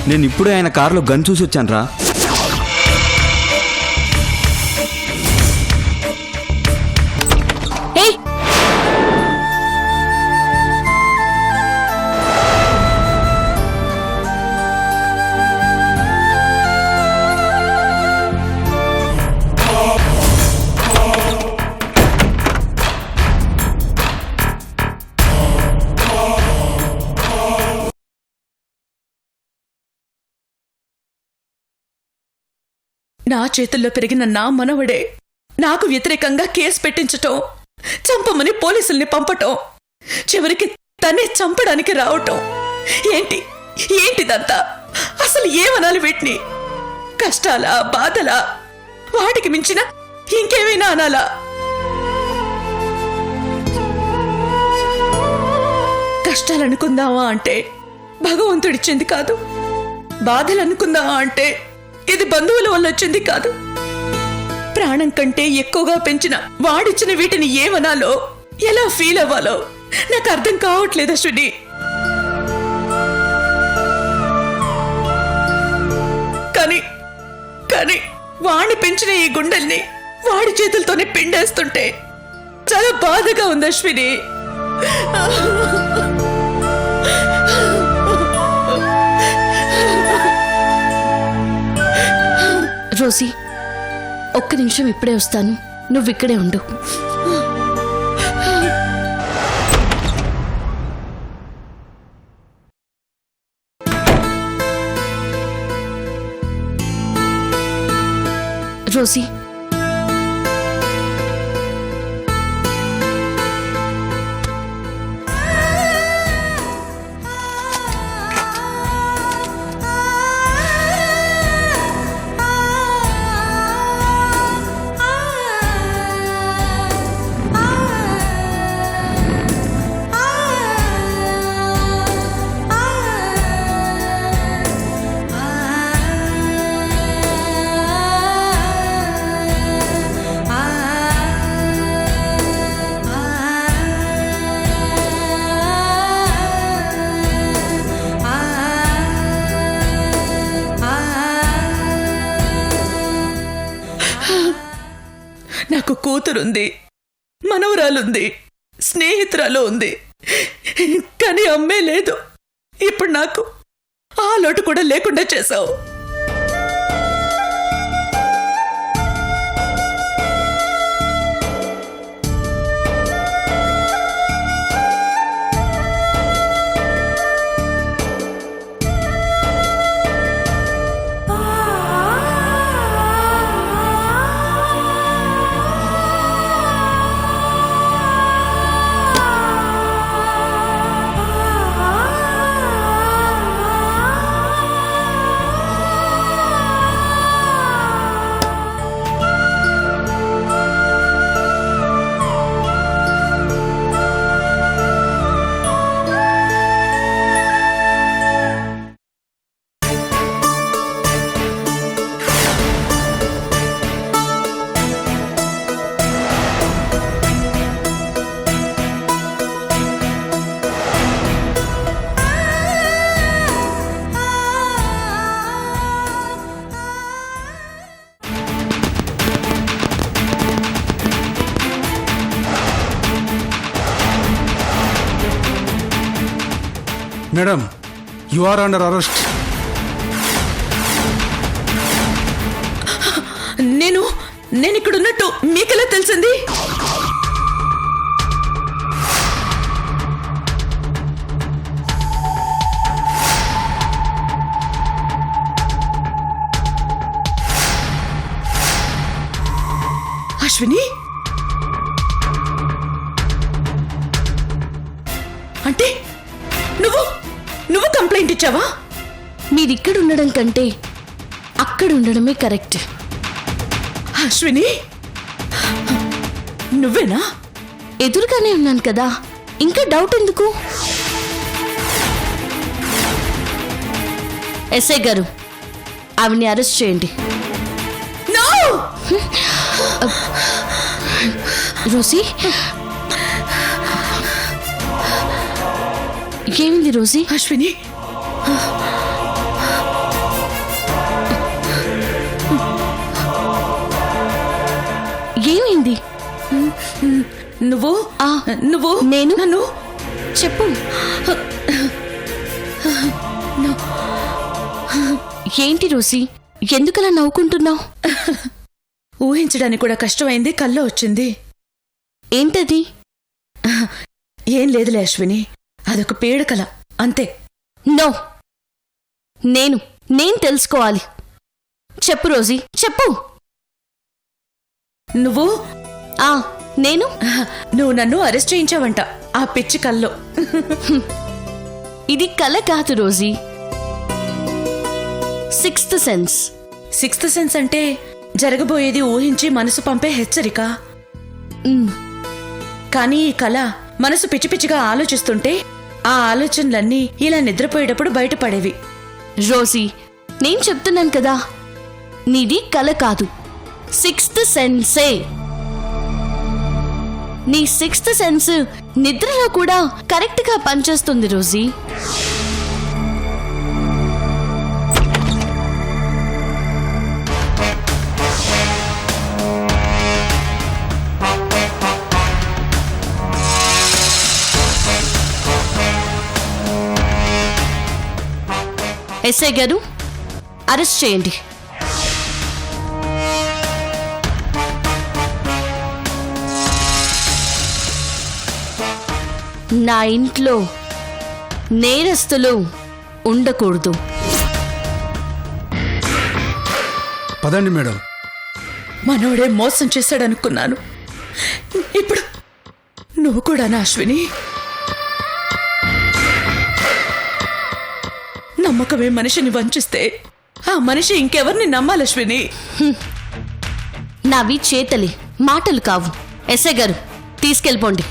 నేను ఇప్పుడే ఆయన కారులో గన్ చూసి వచ్చాను రా. నా చేతుల్లో పెరిగిన నా మనవడే నాకు వ్యతిరేకంగా కేసు పెట్టించటం, చంపమని పోలీసుల్ని పంపటం, చివరికి తనే చంపడానికి రావటం. ఏంటిదంతా? అసలు ఏమనాలి వీటిని? కష్టాలా, బాధలా, వాటికి మించిన ఇంకేమైనా అనాలా? కష్టాలనుకుందావా అంటే భగవంతుడిచ్చింది కాదు, బాధలనుకుందావా అంటే ఇది బంధువుల వల్ల వచ్చింది కాదు. ప్రాణం కంటే ఎక్కువగా పెంచిన వాడిచ్చిన వీటిని ఏమనాలో, ఎలా ఫీల్ అవ్వాలో నాకు అర్థం కావట్లేదు అశ్విని. కానీ వాణ్ణి పెంచిన ఈ గుండెల్ని వాడి చేతులతోనే పిండేస్తుంటే చాలా బాధగా ఉంది అశ్విని. రోసీ, ఒక్క నిమిషం ఇప్పుడే వస్తాను, నువ్వు ఇక్కడే ఉండు. రోసీ, నాకు కూతురుంది, మనవరాలుంది, స్నేహితురాలు ఉంది, కానీ అమ్మే లేదు. ఇప్పుడు నాకు ఆ లోటు కూడా లేకుండా చేశావు. Madam, you are under arrest. నేను ఇక్కడున్నట్టు మీకెలా తెలిసింది? అశ్విని, అంటే నువ్వు కంప్లైంట్ ఇచ్చావా? మీరిక్కడ ఉండడం కంటే అక్కడ ఉండడమే కరెక్ట్. అశ్విని, నువ్వేనా? ఎదురుగానే ఉన్నాను కదా, ఇంకా డౌట్ ఎందుకు? ఎస్ఐ గారు, ఆవిడ్ని అరెస్ట్ చేయండి. Rosie, ఏమింది Rosie? అశ్విని, నువ్వు ఆ, నువ్వు నేను? నన్ను చెప్పు. ఏంటి రోసి, ఎందుకలా నవ్వుకుంటున్నావు? ఊహించడానికి కూడా కష్టమైంది, కల్లో వచ్చింది. ఏంటది? ఏం లేదులే అశ్విని, అదొక పీడకల అంతే. నో, నేను తెలుసుకోవాలి. చెప్పు రోజీ, చెప్పు. నువ్వు నేను నువ్వు నన్ను అరెస్ట్ చేయించావంట ఆ పిచ్చి కల్లో. ఇది కల కాదు Rosie, sixth sense. Sixth sense అంటే జరగబోయేది ఊహించి మనసు పంపే హెచ్చరిక. కానీ ఈ కళ మనసు పిచ్చి పిచ్చిగా ఆలోచిస్తుంటే ఆ ఆలోచనలన్నీ ఇలా నిద్రపోయేటప్పుడు బయటపడేవి. రోజీ, నేను చెప్తున్నాను కదా, నీది కల కాదు, సిక్స్త్ సెన్సే. నీ సిక్స్త్ సెన్స్ నిద్రలో కూడా కరెక్ట్ గా పనిచేస్తుంది రోజీ. ఎస్ఐ గారు, అరెస్ట్ చేయండి. నా ఇంట్లో నేరస్తులు ఉండకూడదు. పదండి మేడం. మనోడే మోసం చేశాడనుకున్నాను, ఇప్పుడు నువ్వు కూడా నా అశ్విని. నమ్మకమే మనిషిని వంచిస్తే ఆ మనిషి ఇంకెవరిని నమ్మాలి అశ్విని? నావి చేతలి మాటలు కావు. ఎస్ఐ గారు, తీసుకెళ్ళిపోండి.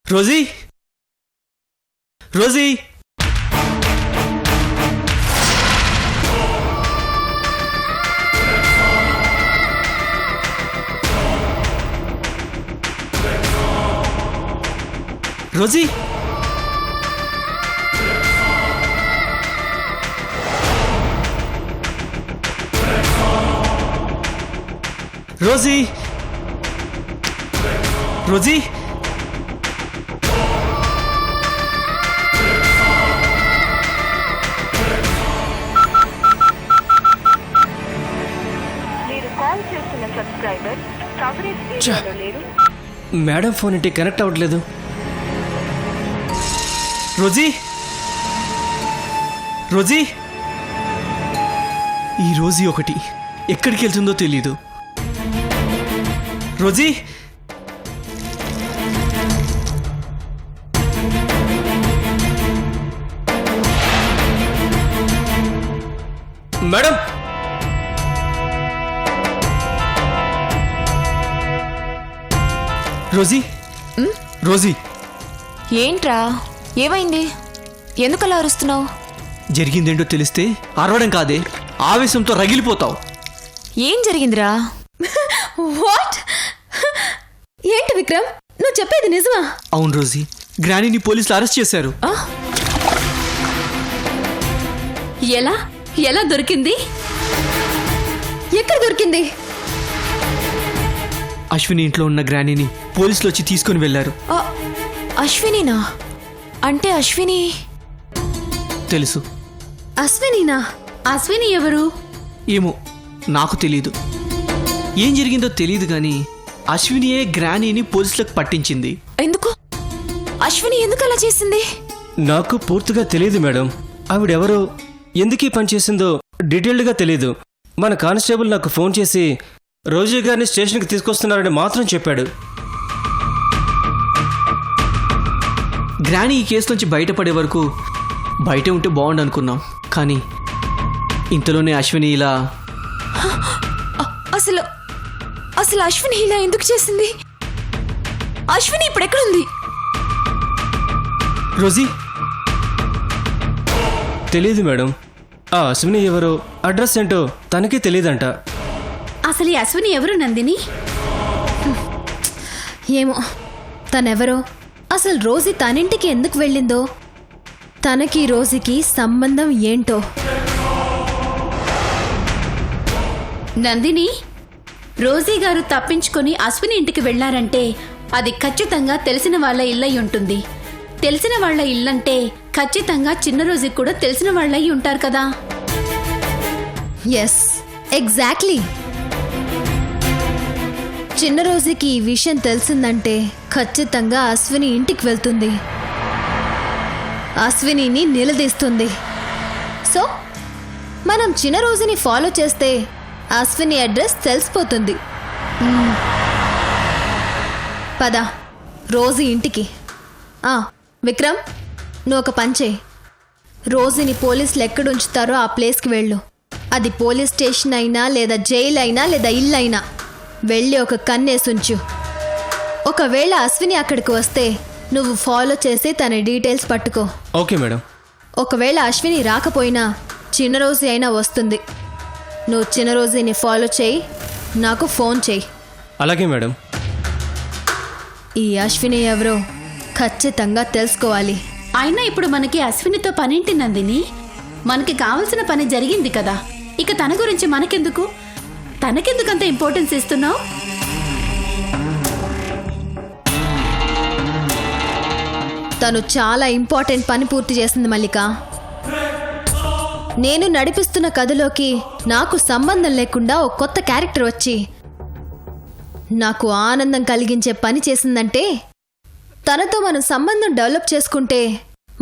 Rosie, Rosie, Rosie, Rosie, Rosie, madam phone ఏంటి కనెక్ట్ అవ్వట్లేదు? రోజీ, రోజీ, ఈ రోజీ ఒకటి ఎక్కడికి వెళ్తుందో తెలీదు. రోజీ, మేడం, రోజీ, రోజీ, ఏంట్రా, ఏమైంది? ఎందుకలా అరుస్తున్నావు? జరిగిందేంటో తెలిస్తే అరవడం కాదే, ఆవేశంతో రగిలిపోతావు. ఏం జరిగిందిరా? వాట్? ఏంటి విక్రమ్, నువ్వు చెప్పేది నిజమా? అవును రోజీ, గ్రానీని పోలీసులు అరెస్ట్ చేశారు. ఎలా ఎలా దొరికింది? ఎక్కడ దొరికింది? అశ్విని ఇంట్లో ఉన్న గ్రానీని పోలీసులు వచ్చి తీసుకుని వెళ్లారు. అశ్వినినా? అంటే అశ్విని తెలుసు. అశ్వినినా? అశ్విని ఎవరు? ఏమో, నాకు తెలీదు. ఏం జరిగిందో తెలియదు కానీ అశ్వినియే గ్రానీని పోలీసులకు పట్టించింది. ఎందుకు అశ్విని ఎందుకు అలా చేసింది? నాకు పూర్తిగా తెలియదు మేడం. ఆవిడెవరో ఎందుకు ఈ పని చేసిందో డీటెయిల్డ్గా తెలియదు. మన కానిస్టేబుల్ నాకు ఫోన్ చేసి రోజీ గారిని స్టేషన్కి తీసుకొస్తున్నారని మాత్రం చెప్పాడు. గ్రానీ ఈ కేసు నుంచి బయటపడే వరకు బయటే ఉంటే బాగుండు అనుకున్నాం. కానీ ఇంతలోనే అశ్విని ఇలా అసలు అసలు అశ్విని ఇలా ఎందుకు చేసింది? అశ్విని ఇప్పుడు ఎక్కడుంది? రోజీ, తెలియదు మేడం. ఆ అశ్విని ఎవరో అడ్రస్ ఏంటో తనకే తెలియదంట. అసలు ఈ అశ్విని ఎవరు నందిని? ఏమో తనెవరో, అసలు రోజీ తనింటికి ఎందుకు వెళ్ళిందో, తనకి రోజీకి సంబంధం ఏంటో. నందిని, రోజీ గారు తప్పించుకొని అశ్విని ఇంటికి వెళ్లారంటే అది ఖచ్చితంగా తెలిసిన వాళ్ళ ఇల్లై ఉంటుంది. తెలిసిన వాళ్ళ ఇల్లంటే ఖచ్చితంగా చిన్న రోజుకి కూడా తెలిసిన వాళ్ళై ఉంటారు కదా. Yes, exactly. చిన్న రోజుకి ఈ విషయం తెలిసిందంటే ఖచ్చితంగా అశ్విని ఇంటికి వెళ్తుంది, అశ్వినిని నిలదీస్తుంది. సో మనం చిన్న రోజుని ఫాలో చేస్తే అశ్విని అడ్రస్ తెలిసిపోతుంది. పద రోజు ఇంటికి. విక్రమ్, నువ్వు ఒక పని చేయి. రోజుని పోలీసులు ఎక్కడ ఉంచుతారో ఆ ప్లేస్కి వెళ్ళు. అది పోలీస్ స్టేషన్ అయినా లేదా జైలు అయినా లేదా ఇల్లు అయినా వెళ్ళి ఒక కన్నేసుంచు. ఒకవేళ అశ్విని అక్కడికి వస్తే నువ్వు ఫాలో చేసి తన డీటెయిల్స్ పట్టుకో. Okay madam. ఒకవేళ అశ్విని రాకపోయినా చిన్న రోజు అయినా వస్తుంది. నువ్వు చిన్న రోజుని ఫాలో చేయి, నాకు ఫోన్ చేయి. అలాగే మేడం. ఈ అశ్విని ఎవరో ఖచ్చితంగా తెలుసుకోవాలి. అయినా ఇప్పుడు మనకి అశ్వినితో పనేంటి నందిని? మనకి కావలసిన పని జరిగింది కదా, ఇక తన గురించి మనకెందుకు? తనకెందుకంత ఇంపార్టెన్స్ ఇస్తున్నావు? తను చాలా ఇంపార్టెంట్ పని పూర్తి చేసింది మల్లిక. నేను నడిపిస్తున్న కథలోకి నాకు సంబంధం లేకుండా ఒక కొత్త క్యారెక్టర్ వచ్చి నాకు ఆనందం కలిగించే పని చేసిందంటే తనతో మనం సంబంధం డెవలప్ చేసుకుంటే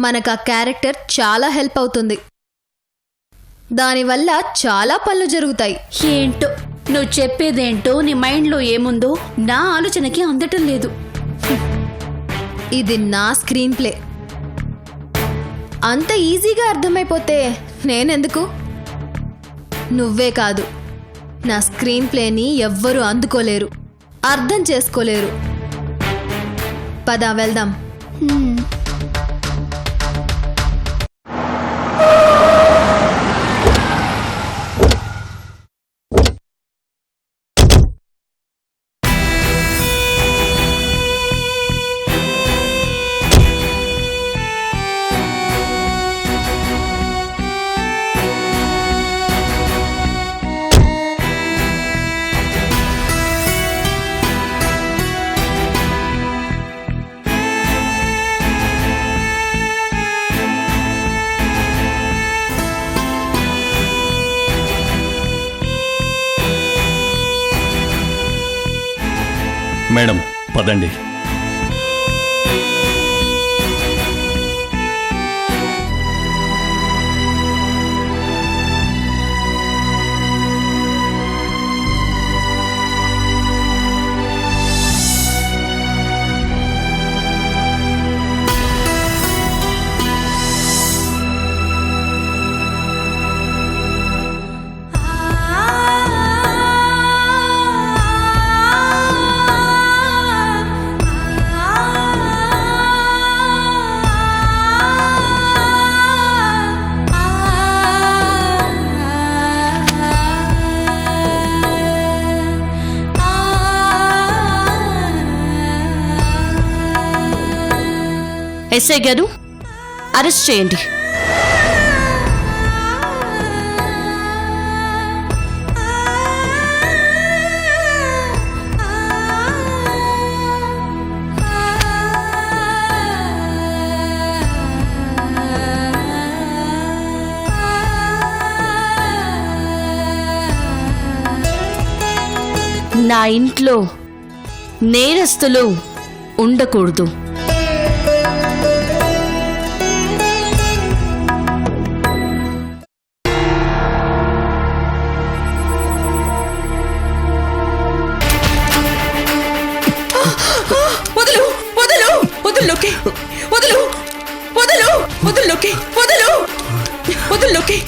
మనకు ఆ క్యారెక్టర్ చాలా హెల్ప్ అవుతుంది. దానివల్ల చాలా పనులు జరుగుతాయి. ఏంటో నువ్వు చెప్పేదేంటో, నీ మైండ్లో ఏముందో నా ఆలోచనకి అందటం లేదు. ఇది నా స్క్రీన్ ప్లే. అంత ఈజీగా అర్థమైపోతే నేనెందుకు? నువ్వే కాదు, నా స్క్రీన్ ప్లేని ఎవ్వరూ అందుకోలేరు, అర్థం చేసుకోలేరు. పద వెళ్దాం. మేడం పదండి. ఎస్ఐ గారు, అరెస్ట్ చేయండి. నా ఇంట్లో నేరస్తులు ఉండకూడదు. వదులు వదులు వదులు లోకి, వదులు వదులు వదులు లోకి, వదులు వదులు లోకి.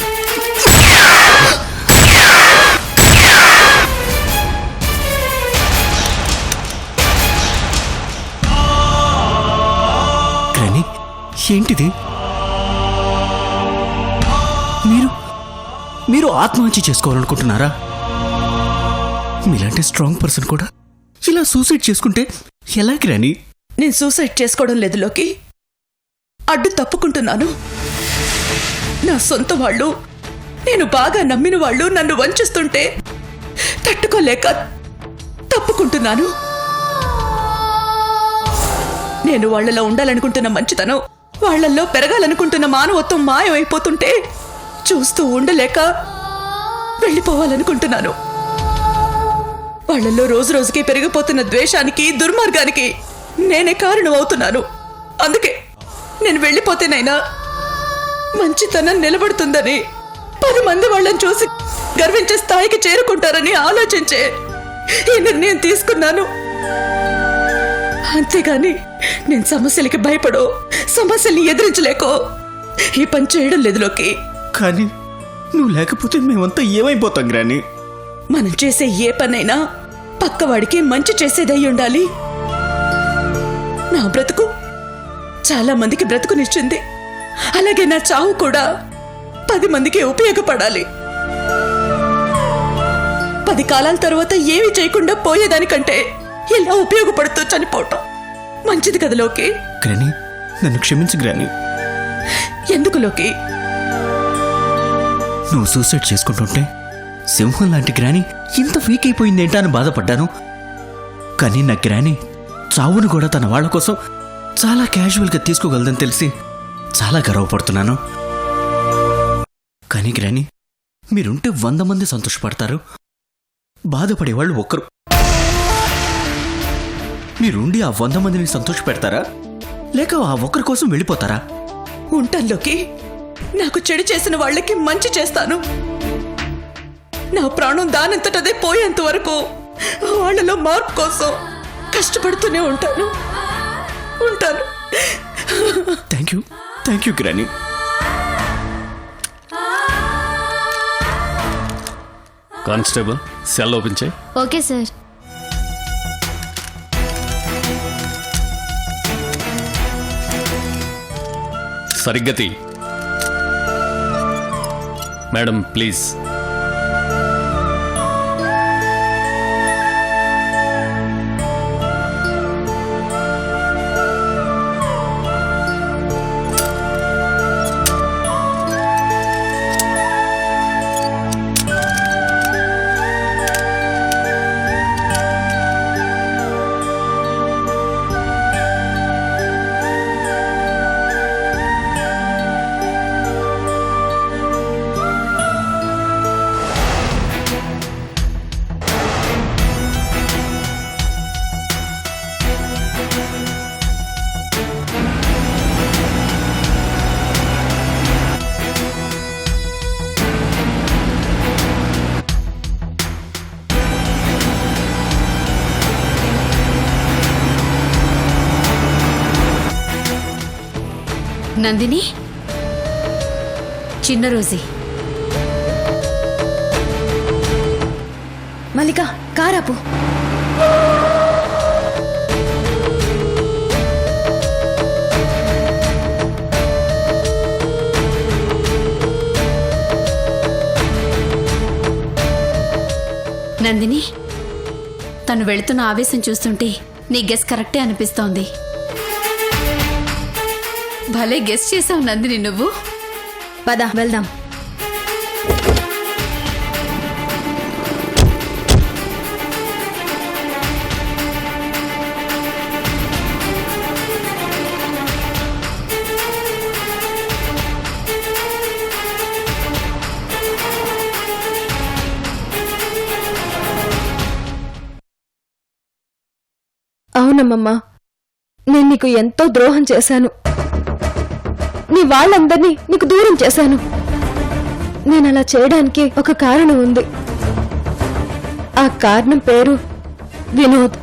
కానీ ఏంటిది? మీరు మీరు ఆత్మహత్య చేసుకోవాలనుకుంటున్నారా? మీలాంటి స్ట్రాంగ్ పర్సన్ కూడా ఇలా సూసైడ్ చేసుకుంటే ఎలా గ్రాని? నేను సూసైడ్ చేసుకోవడం లేదు లోకి, అడ్డు తప్పుకుంటున్నాను. నా సొంత వాళ్ళు, నేను బాగా నమ్మిన వాళ్ళు నన్ను వంచిస్తుంటే తట్టుకోలేక తప్పుకుంటున్నాను. నేను వాళ్లలో ఉండాలనుకుంటున్న మంచితనం, వాళ్లల్లో పెరగాలనుకుంటున్న మానవత్వం మాయమైపోతుంటే చూస్తూ ఉండలేక వెళ్ళిపోవాలనుకుంటున్నాను. వాళ్లలో రోజు రోజుకి పెరిగిపోతున్న ద్వేషానికి, దుర్మార్గానికి నేనే కారణం అవుతున్నాను. అందుకే నేను వెళ్ళిపోతేనైనా మంచితనం నిలబడుతుందని, 10 మంది వాళ్ళని చూసి గర్వించే స్థాయికి చేరుకుంటారని ఆలోచించే ఈ నిర్ణయం తీసుకున్నాను. అంతేగాని నేను సమస్యలకి భయపడో, సమస్యల్ని ఎదిరించలేకో ఈ పని చేయడం లేదు లోకి. కానీ నువ్వు లేకపోతే మేమంతా ఏమైపోతాం గ్రాని? మనం చేసే ఏ పనైనా పక్కవాడికి మంచి చేసేదై ఉండాలి. నా బ్రతుకు చాలా మందికి బ్రతుకునిచ్చింది, అలాగే నా చావు కూడా 10 మందికి ఉపయోగపడాలి. 10 కాలాల తర్వాత ఏమీ చేయకుండా పోయేదానికంటే ఇలా ఉపయోగపడుతూ చనిపోవటం మంచిది కదా లోకి. గ్రాని, నన్ను క్షమించు గ్రాని. ఎందుకు లోకి? నువ్వు సూసైడ్ చేసుకుంటుంటే సింహం లాంటి గ్రాని ఇంత వీక్ అయిపోయిందేంటా అని బాధపడ్డాను. కానీ నా గ్రాని చావును కూడా తన వాళ్ళ కోసం చాలా క్యాజువల్గా తీసుకోగలదని తెలిసి చాలా గర్వపడుతున్నాను. కానీ గ్రాని, మీరుంటే 100 మంది సంతోషపడతారు, బాధపడేవాళ్ళు ఒక్కరు. మీరుండి ఆ 100 మందిని సంతోష పెడతారా, లేక ఆ ఒక్కరి కోసం వెళ్ళిపోతారా? ఉంటాల్లోకి నాకు చెడు చేసిన వాళ్ళకి మంచి చేస్తాను. నా ప్రాణం దానంతటదే పోయేంత వరకు వాళ్ళలో మార్పు కోసం కష్టపడుతూనే ఉంటాను. Thank you granny. Constable, cell open చేయి. Okay sir. సరిగ్గా తీ. Madam please. నందిని, చిన్న రోజీ. మల్లిక, కారాపు. నందిని, తను వెళుతున్న ఆవేశం చూస్తుంటే నీ గెస్ కరెక్టే అనిపిస్తోంది. భలే గెస్ చేసావు నందిని నువ్వు. పద వెళ్దాం. అవునమ్మమ్మా, నేను నీకు ఎంతో ద్రోహం చేశాను. నీ వాళ్ళందరినీ నీకు దూరం చేశాను. నేను అలా చేయడానికి ఒక కారణం ఉంది. ఆ కారణం పేరు వినోద్.